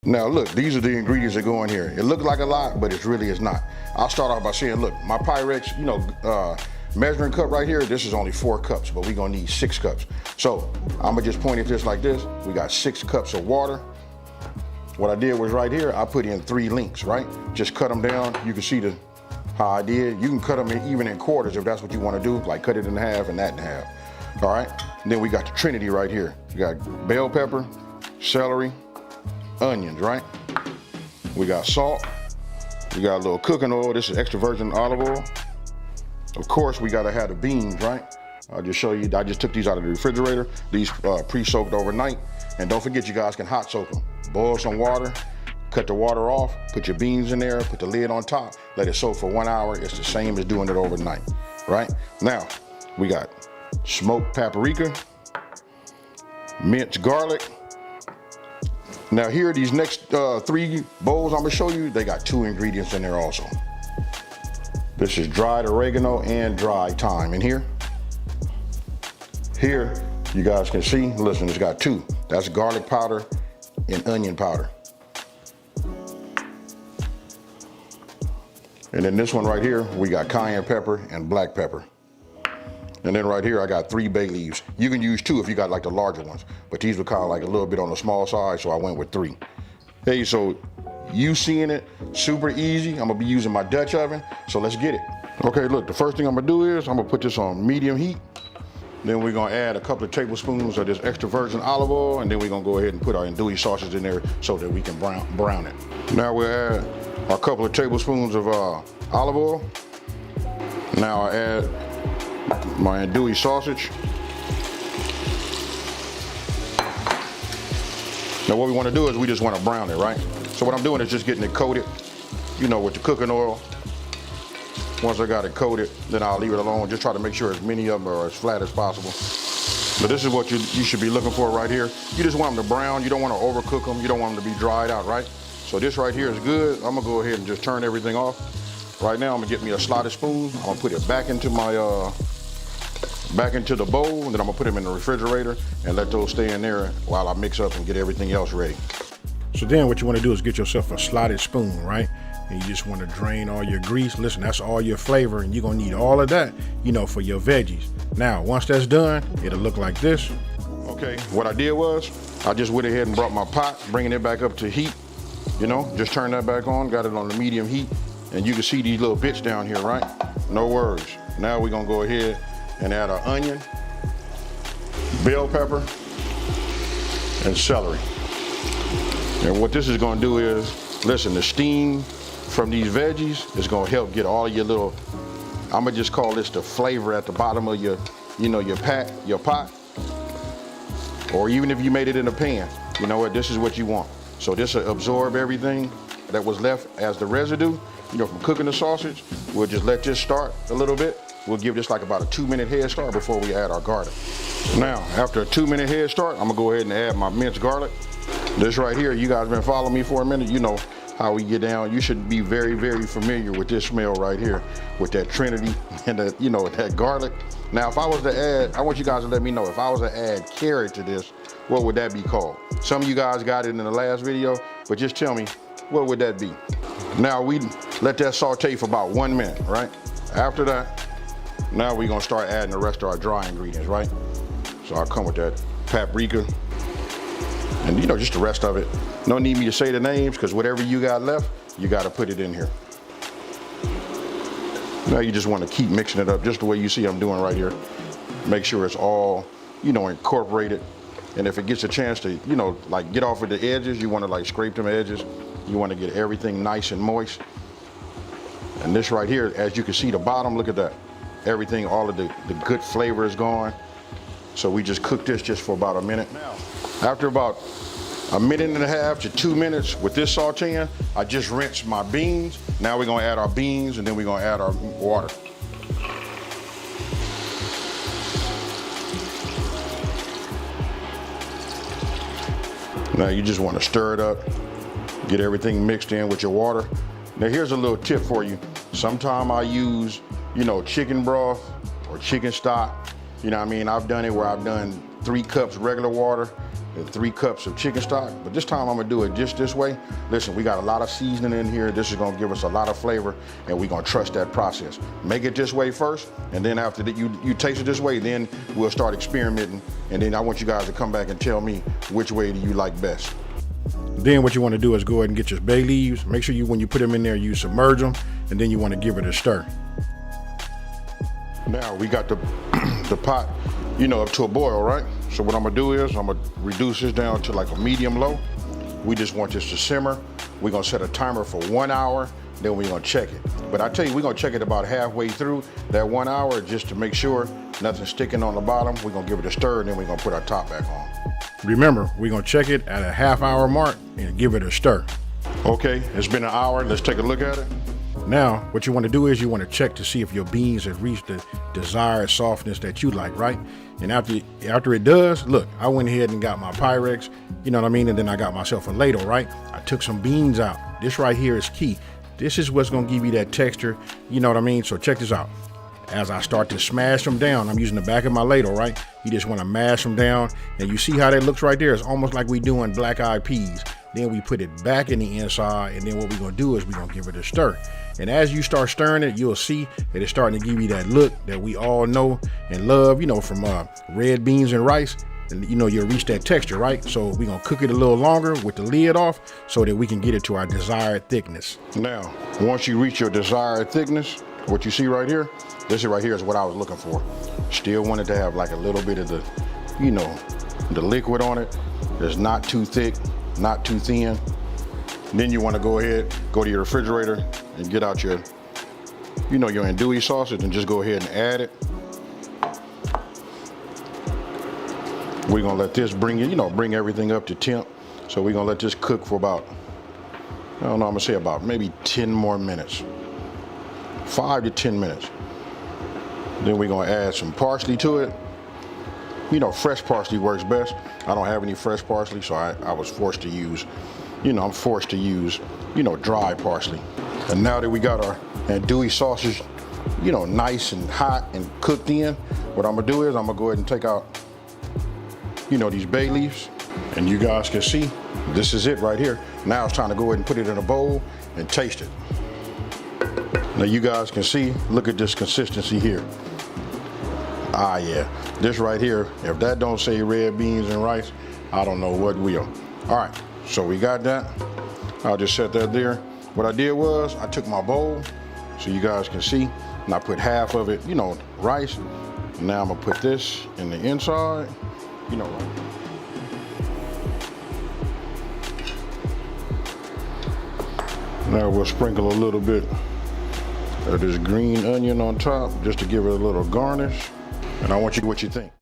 Now look, these are the ingredients that go in here. It looks like a lot, but it really is not. I'll start off by saying, look, my Pyrex, measuring cup right here, this is only 4 cups, but we're gonna need 6 cups. So I'm gonna just point at this like this. We got 6 cups of water. What I did was right here, I put in 3 links, right? Just cut them down. You can see how I did. You can cut them even in quarters if that's what you wanna do, like cut it in half and that in half. All right, and then we got the Trinity right here. We got bell pepper, celery, onions, right? We got salt. We got a little cooking oil. This is extra virgin olive oil. Of course, we gotta have the beans, right? I'll just show you. I just took these out of the refrigerator. These pre-soaked overnight. And don't forget, you guys can hot soak them. Boil some water, cut the water off, put your beans in there, put the lid on top, let it soak for 1 hour. It's the same as doing it overnight, right? Now, we got smoked paprika, minced garlic. Now here, these next 3 bowls I'm gonna show you, they got 2 ingredients in there also. This is dried oregano and dried thyme in here. Here, you guys can see, listen, it's got 2. That's garlic powder and onion powder. And then this one right here, we got cayenne pepper and black pepper. And then right here, I got 3 bay leaves. You can use 2 if you got like the larger ones, but these were kind of like a little bit on the small side, so I went with 3. Hey, so you seeing it, super easy. I'm gonna be using my Dutch oven, so let's get it. Okay, look, the first thing I'm gonna do is I'm gonna put this on medium heat. Then we're gonna add a couple of tablespoons of this extra virgin olive oil, and then we're gonna go ahead and put our andouille sausage in there so that we can brown it. Now we'll add a couple of tablespoons of olive oil. Now I add my andouille sausage. Now what we want to do is we just want to brown it, right? So what I'm doing is just getting it coated, with the cooking oil. Once I got it coated, then I'll leave it alone. Just try to make sure as many of them are as flat as possible. But this is what you should be looking for right here. You just want them to brown. You don't want to overcook them. You don't want them to be dried out, right? So this right here is good. I'm gonna go ahead and just turn everything off. Right now I'm gonna get me a slotted spoon. I'm gonna put it back into the bowl, and then I'm gonna put them in the refrigerator and let those stay in there while I mix up and get everything else ready. So then what you wanna do is get yourself a slotted spoon, right? And you just wanna drain all your grease. Listen, that's all your flavor, and you're gonna need all of that, for your veggies. Now, once that's done, it'll look like this. Okay, what I did was, I just went ahead and brought my pot, bringing it back up to heat. Just turn that back on, got it on the medium heat, and you can see these little bits down here, right? No worries. Now we're gonna go ahead and add our onion, bell pepper, and celery. And what this is gonna do is, listen, the steam from these veggies is gonna help get all your little, I'm gonna just call this the flavor at the bottom of your pot. Or even if you made it in a pan, you know what, this is what you want. So this will absorb everything that was left as the residue, from cooking the sausage. We'll just let this start a little bit. We'll give this like about a 2-minute head start before we add our garlic. Now, after a 2-minute head start, I'm gonna go ahead and add my minced garlic. This right here, you guys been following me for a minute, you know how we get down. You should be very, very familiar with this smell right here, with that Trinity and that, that garlic. Now, if I was to add, I want you guys to let me know, if I was to add carrot to this, what would that be called? Some of you guys got it in the last video, but just tell me, what would that be? Now we let that saute for about 1 minute, right? After that, now we're gonna start adding the rest of our dry ingredients, right? So I'll come with that paprika and just the rest of it. No need me to say the names, because whatever you got left, you gotta put it in here. Now you just wanna keep mixing it up just the way you see I'm doing right here. Make sure it's all, incorporated. And if it gets a chance to, like get off of the edges, you wanna like scrape them edges. You wanna get everything nice and moist. And this right here, as you can see the bottom, look at that. Everything, all of the good flavor is gone. So we just cook this just for about a minute. Now, after about 1.5 minutes to 2 minutes with this sauteing, I just rinsed my beans. Now we're gonna add our beans, and then we're gonna add our water. Now you just wanna stir it up, get everything mixed in with your water. Now here's a little tip for you. Sometimes I use, chicken broth or chicken stock, You know what I mean? I've done it where I've done 3 cups regular water and 3 cups of chicken stock, but this time I'm gonna do it just this way. Listen, we got a lot of seasoning in here. This is gonna give us a lot of flavor, and we're gonna trust that process. Make it this way first, and then after that you taste it this way, then we'll start experimenting, and then I want you guys to come back and tell me which way do you like best. Then what you wanna do is go ahead and get your bay leaves. Make sure when you put them in there, you submerge them, and then you wanna give it a stir. Now we got the pot, up to a boil, right? So what I'm gonna do is I'm gonna reduce this down to like a medium low. We just want this to simmer. We're gonna set a timer for 1 hour, then we're gonna check it. But I tell you, we're gonna check it about halfway through that 1 hour just to make sure nothing's sticking on the bottom. We're gonna give it a stir, and then we're gonna put our top back on. Remember, we're gonna check it at a half-hour mark and give it a stir. Okay, it's been an hour. Let's take a look at it. Now, what you want to do is you want to check to see if your beans have reached the desired softness that you like, right? And after it does, look, I went ahead and got my Pyrex, you know what I mean? And then I got myself a ladle, right? I took some beans out. This right here is key. This is what's going to give you that texture, you know what I mean? So check this out. As I start to smash them down, I'm using the back of my ladle, right? You just want to mash them down. And you see how that looks right there? It's almost like we doing black-eyed peas. Then we put it back in the inside, and then what we're gonna do is we're gonna give it a stir. And as you start stirring it, you'll see that it's starting to give you that look that we all know and love, from red beans and rice. And you'll reach that texture, right? So we're gonna cook it a little longer with the lid off so that we can get it to our desired thickness. Now, once you reach your desired thickness, what you see right here, this right here is what I was looking for. Still wanted to have like a little bit of the, the liquid on it. It's not too thick, not too thin. Then you want to go ahead, go to your refrigerator and get out your, your andouille sausage and just go ahead and add it. We're gonna let this bring everything up to temp. So we're gonna let this cook for about, I'm gonna say about maybe 10 more minutes. 5 to 10 minutes. Then we're gonna add some parsley to it. Fresh parsley works best. I don't have any fresh parsley, so I was forced to use, I'm forced to use, dry parsley. And now that we got our andouille sausage, nice and hot and cooked in, what I'm gonna do is I'm gonna go ahead and take out, these bay leaves. And you guys can see, this is it right here. Now it's time to go ahead and put it in a bowl and taste it. Now you guys can see, look at this consistency here. Ah yeah, this right here, if that don't say red beans and rice, I don't know what will. All right, so we got that. I'll just set that there. What I did was, I took my bowl, so you guys can see, and I put half of it, rice. Now I'm gonna put this in the inside, right. Now we'll sprinkle a little bit of this green onion on top, just to give it a little garnish. And I want you to what you think.